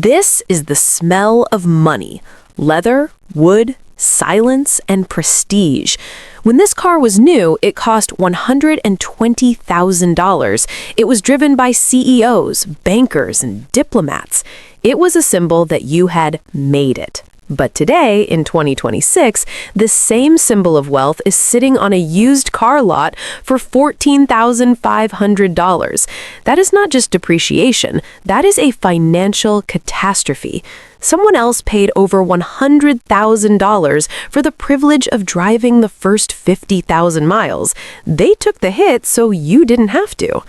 This is the smell of money. Leather, wood, silence, and prestige. When this car was new, it cost $120,000. It was driven by CEOs, bankers, and diplomats. It was a symbol that you had made it. But today, in 2026, this same symbol of wealth is sitting on a used car lot for $14,500. That is not just depreciation, that is a financial catastrophe. Someone else paid over $100,000 for the privilege of driving the first 50,000 miles. They took the hit so you didn't have to.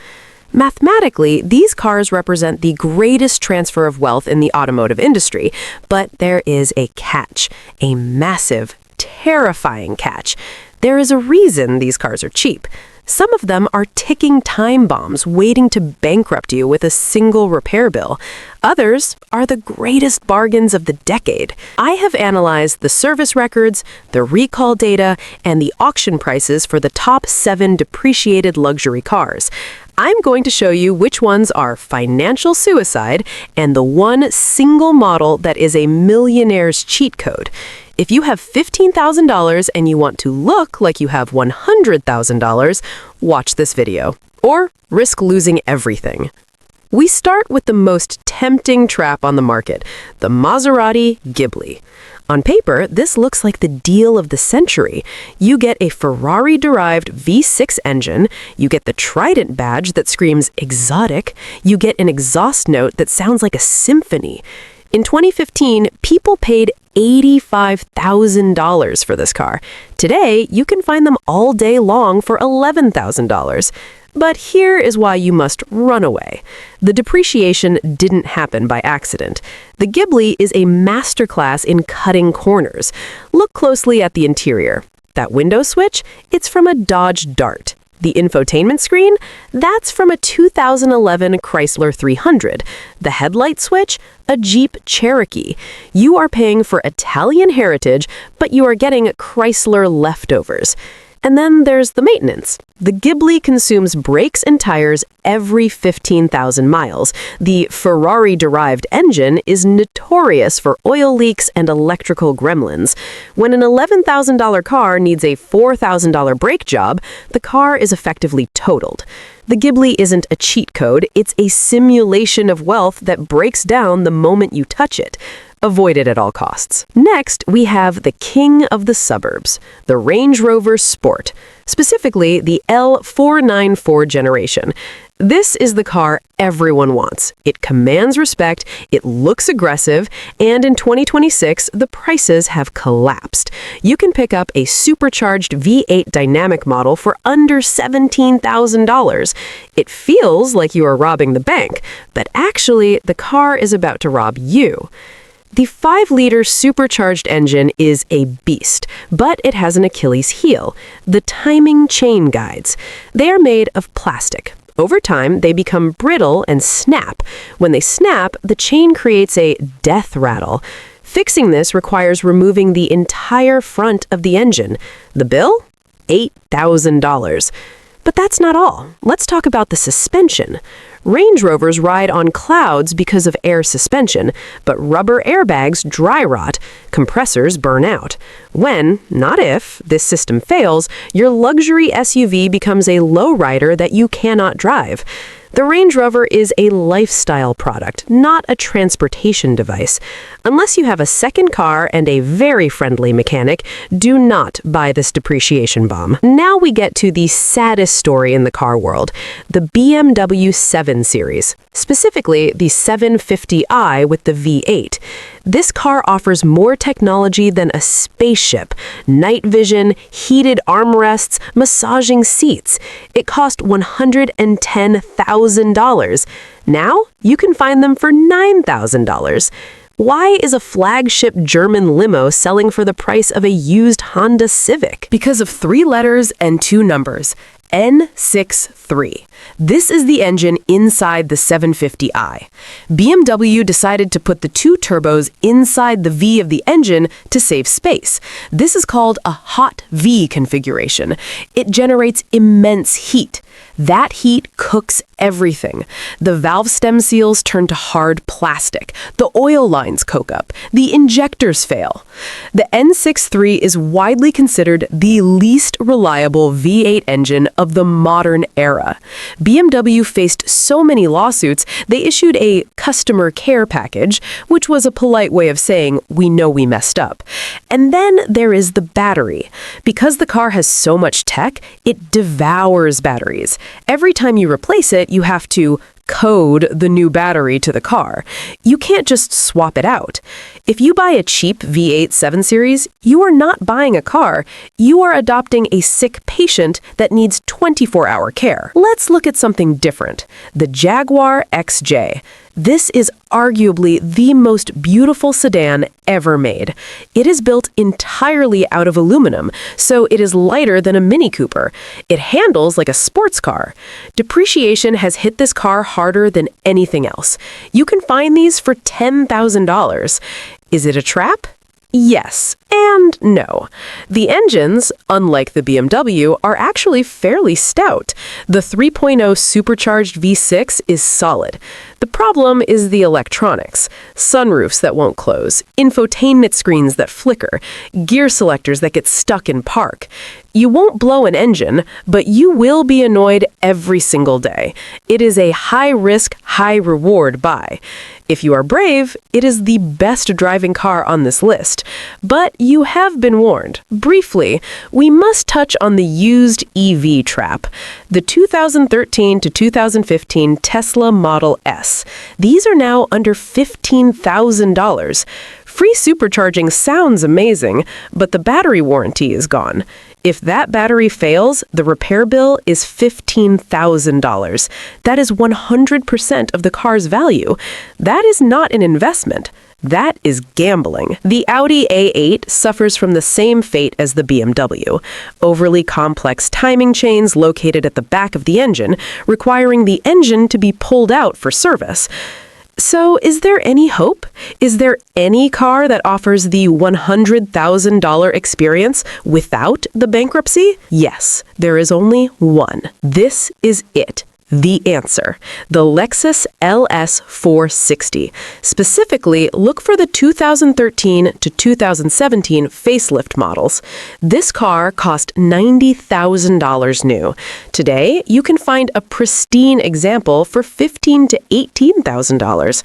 Mathematically, these cars represent the greatest transfer of wealth in the automotive industry, but there is a catch, a massive, terrifying catch. There is a reason these cars are cheap. Some of them are ticking time bombs waiting to bankrupt you with a single repair bill. Others are the greatest bargains of the decade. I have analyzed the service records, the recall data, and the auction prices for the top 7 depreciated luxury cars. I'm going to show you which ones are financial suicide and the one single model that is a millionaire's cheat code. If you have $15,000 and you want to look like you have $100,000, watch this video, or risk losing everything. We start with the most tempting trap on the market, the Maserati Ghibli. On paper, this looks like the deal of the century. You get a Ferrari-derived V6 engine, you get the Trident badge that screams exotic, you get an exhaust note that sounds like a symphony. In 2015, people paid $85,000 for this car. Today, you can find them all day long for $11,000. But here is why you must run away. The depreciation didn't happen by accident. The Ghibli is a masterclass in cutting corners. Look closely at the interior. That window switch, it's from a Dodge Dart. The infotainment screen, that's from a 2011 Chrysler 300. The headlight switch, a Jeep Cherokee. You are paying for Italian heritage, but you are getting Chrysler leftovers. And then there's the maintenance. The Ghibli consumes brakes and tires every 15,000 miles. The Ferrari-derived engine is notorious for oil leaks and electrical gremlins. When an $11,000 car needs a $4,000 brake job, the car is effectively totaled. The Ghibli isn't a cheat code, it's a simulation of wealth that breaks down the moment you touch it. Avoid it at all costs. Next, we have the king of the suburbs, the Range Rover Sport, specifically the L494 generation. This is the car everyone wants. It commands respect, it looks aggressive, and in 2026, the prices have collapsed. You can pick up a supercharged V8 dynamic model for under $17,000. It feels like you are robbing the bank, but actually, the car is about to rob you. The 5-liter supercharged engine is a beast, but it has an Achilles heel, the timing chain guides. They are made of plastic. Over time, they become brittle and snap. When they snap, the chain creates a death rattle. Fixing this requires removing the entire front of the engine. The bill? $8,000. But that's not all. Let's talk about the suspension. Range Rovers ride on clouds because of air suspension, but rubber airbags dry rot, compressors burn out. When, not if, this system fails, your luxury SUV becomes a lowrider that you cannot drive. The Range Rover is a lifestyle product, not a transportation device. Unless you have a second car and a very friendly mechanic, do not buy this depreciation bomb. Now we get to the saddest story in the car world, the BMW 7 Series, specifically the 750i with the V8. This car offers more technology than a spaceship, night vision, heated armrests, massaging seats. It cost $110,000. Now, you can find them for $9,000. Why is a flagship German limo selling for the price of a used Honda Civic? Because of 3 letters and 2 numbers. N63. This is the engine inside the 750i. BMW decided to put the 2 turbos inside the V of the engine to save space. This is called a hot V configuration. It generates immense heat. That heat cooks everything. The valve stem seals turn to hard plastic. The oil lines coke up. The injectors fail. The N63 is widely considered the least reliable V8 engine of the modern era. BMW faced so many lawsuits, they issued a customer care package, which was a polite way of saying, we know we messed up. And then there is the battery. Because the car has so much tech, it devours batteries. Every time you replace it, you have to code the new battery to the car. You can't just swap it out. If you buy a cheap V8 7 Series, you are not buying a car. You are adopting a sick patient that needs 24-hour care. Let's look at something different. The Jaguar XJ. This is arguably the most beautiful sedan ever made. It is built entirely out of aluminum, so it is lighter than a Mini Cooper. It handles like a sports car. Depreciation has hit this car harder than anything else. You can find these for $10,000. Is it a trap? Yes and no. The engines, unlike the BMW, are actually fairly stout. The 3.0 supercharged V6 is solid. The problem is the electronics. Sunroofs that won't close, infotainment screens that flicker, gear selectors that get stuck in park. You won't blow an engine, but you will be annoyed every single day. It is a high-risk, high-reward buy. If you are brave, it is the best driving car on this list. But you have been warned. Briefly, we must touch on the used EV trap. The 2013 to 2015 Tesla Model S. These are now under $15,000. Free supercharging sounds amazing, but the battery warranty is gone. If that battery fails, the repair bill is $15,000. That is 100% of the car's value. That is not an investment. That is gambling. The Audi A8 suffers from the same fate as the BMW. Overly complex timing chains located at the back of the engine, requiring the engine to be pulled out for service. So, is there any hope? Is there any car that offers the $100,000 experience without the bankruptcy? Yes, there is only one. This is it. The answer, the Lexus LS 460. Specifically, look for the 2013 to 2017 facelift models. This car cost $90,000 new. Today, you can find a pristine example for $15,000 to $18,000.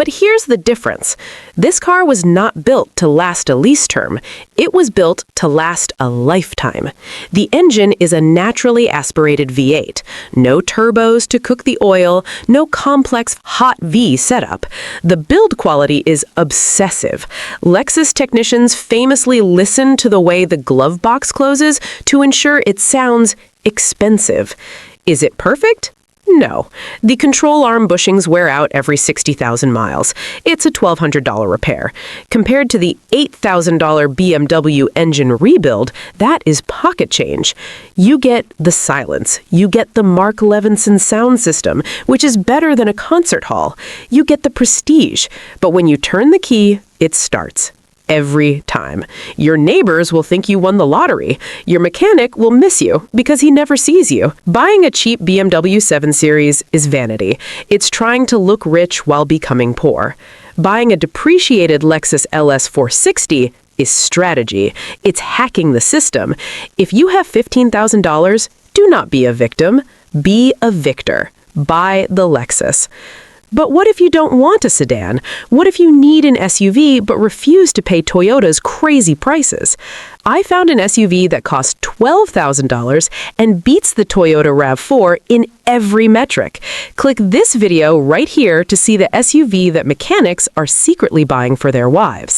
But here's the difference. This car was not built to last a lease term. It was built to last a lifetime. The engine is a naturally aspirated V8. No turbos to cook the oil, no complex hot V setup. The build quality is obsessive. Lexus technicians famously listen to the way the glove box closes to ensure it sounds expensive. Is it perfect? No. The control arm bushings wear out every 60,000 miles. It's a $1,200 repair. Compared to the $8,000 BMW engine rebuild, that is pocket change. You get the silence. You get the Mark Levinson sound system, which is better than a concert hall. You get the prestige. But when you turn the key, it starts. Every time. Your neighbors will think you won the lottery. Your mechanic will miss you because he never sees you. Buying a cheap BMW 7 Series is vanity. It's trying to look rich while becoming poor. Buying a depreciated Lexus LS 460 is strategy. It's hacking the system. If you have $15,000, do not be a victim. Be a victor. Buy the Lexus. But what if you don't want a sedan? What if you need an SUV but refuse to pay Toyota's crazy prices? I found an SUV that costs $12,000 and beats the Toyota RAV4 in every metric. Click this video right here to see the SUV that mechanics are secretly buying for their wives.